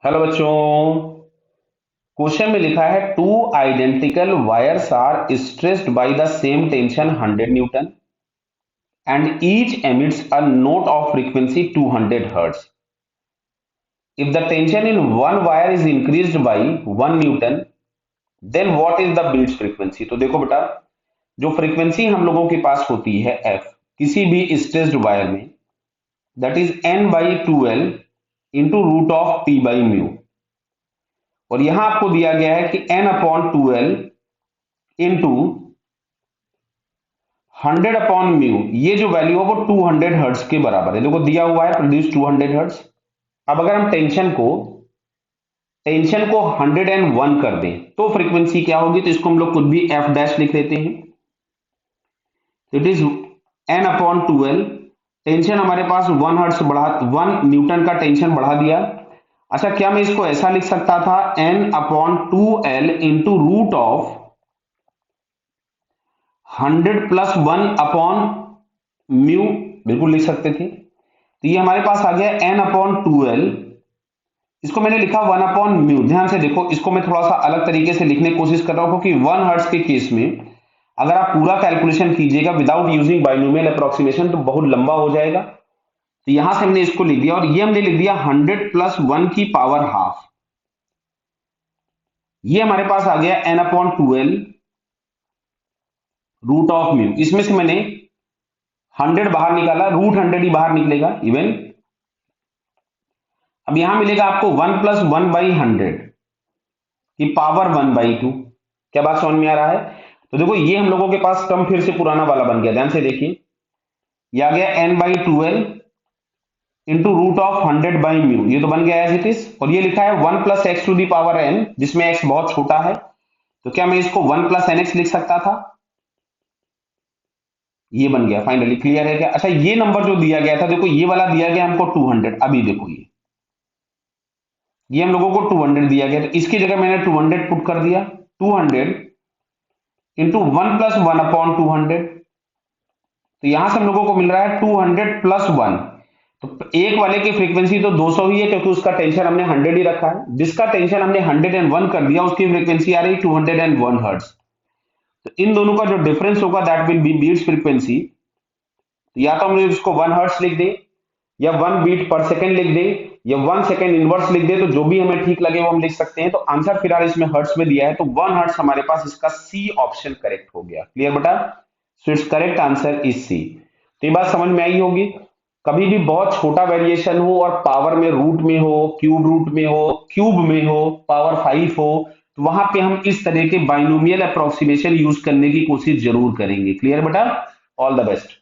Hello बच्चों। Question में लिखा है two identical wires are stressed by the same tension 100 newton and each emits a note of frequency 200 hertz. If the tension in one wire is increased by 1 newton, then what is the beats frequency? तो देखो बेटा, जो frequency हम लोगों के पास होती है F किसी भी स्ट्रेस्ड वायर में, that is n by 2l into root of p by mu. और यहां आपको दिया गया है कि n upon 2l into 100 upon mu, ये जो वैल्यू है वो 200 हर्ट्ज के बराबर है। देखो दिया हुआ है प्रोड्यूस 200 हर्ट्ज। अब अगर हम टेंशन को 101 कर दें तो फ्रीक्वेंसी क्या होगी? तो इसको हम लोग खुद भी एफ डैश लिख देते हैं। It is an upon 2l। Tension हमारे पास 1 हर्ट्ज बढ़ा, 1 न्यूटन का टेंशन बढ़ा दिया। अच्छा, क्या मैं इसको ऐसा लिख सकता था N upon 2l into root of 100 plus 1 upon mu? बिल्कुल लिख सकते थे। तो ये हमारे पास आ गया एन अपॉन 2l, इसको मैंने लिखा 1 अपॉन म्यू। ध्यान से देखो, इसको मैं थोड़ा सा अलग तरीके से लिखने की कोशिश कर रहा हूं क्योंकि 1 हर्ट्ज के केस में अगर आप पूरा कैलकुलेशन कीजिएगा विदाउट यूजिंग बाइनोमियल अप्रोक्सीमेशन तो बहुत लंबा हो जाएगा। तो यहां से हमने इसको लिख दिया और ये हमने लिख दिया 100 प्लस 1 की पावर हाफ। ये हमारे पास आ गया N upon 2l root of mu. इसमें से मैंने 100 बाहर निकाला, रूट 100 ही बाहर निकलेगा इवन। अब यहां मिलेगा आपको 1 प्लस 1 बाई 100 की पावर 1 बाई 2। क्या बात समझ में आ रहा है? तो देखो ये हम लोगों के पास टर्म फिर से पुराना वाला बन गया। ध्यान से देखिए, ये आ गया N by 12 into root of 100 by mu. ये तो बन गया एज इट इज। और ये लिखा है 1 plus X to the power N, जिसमें एक्स बहुत छोटा है। तो क्या मैं इसको 1 प्लस एन एक्स लिख सकता था? ये बन गया। फाइनली क्लियर है क्या? अच्छा, ये नंबर जो दिया गया था, देखो ये वाला दिया गया हमको 200। अभी देखो ये हम लोगों को 200 दिया गया, तो इसकी जगह मैंने 200 पुट कर दिया। 200 इंटू 1 प्लस 1 अपॉन 200। तो यहां से हम लोगों को मिल रहा है 200 प्लस 1। तो एक वाले की फ्रीक्वेंसी तो 200 ही है क्योंकि उसका टेंशन हमने 100 ही रखा है। जिसका टेंशन हमने 101 कर दिया उसकी फ्रीक्वेंसी आ रही 201 हर्ट्ज। तो इन दोनों का जो डिफरेंस होगा that will be beats frequency. या तो हम लोग इसको 1 हर्ट्ज लिख दे, या 1 बीट पर सेकंड लिख दे, या 1 सेकंड इनवर्स लिख दे, तो जो भी हमें ठीक लगे वो हम लिख सकते हैं। तो आंसर फिलहाल इसमें हर्ट्ज में दिया है तो 1 हर्ट्ज हमारे पास, इसका सी ऑप्शन करेक्ट हो गया। क्लियर बेटा? So it's correct answer is C. तो ये बात समझ में आई होगी। कभी भी बहुत छोटा वेरिएशन हो और पावर में रूट में हो, क्यूब रूट में हो, क्यूब में हो, पावर 5 हो, तो वहां पे हम इस तरह के बाइनोमियल अप्रोक्सीमेशन यूज करने की कोशिश जरूर करेंगे। क्लियर बेटा? All the best.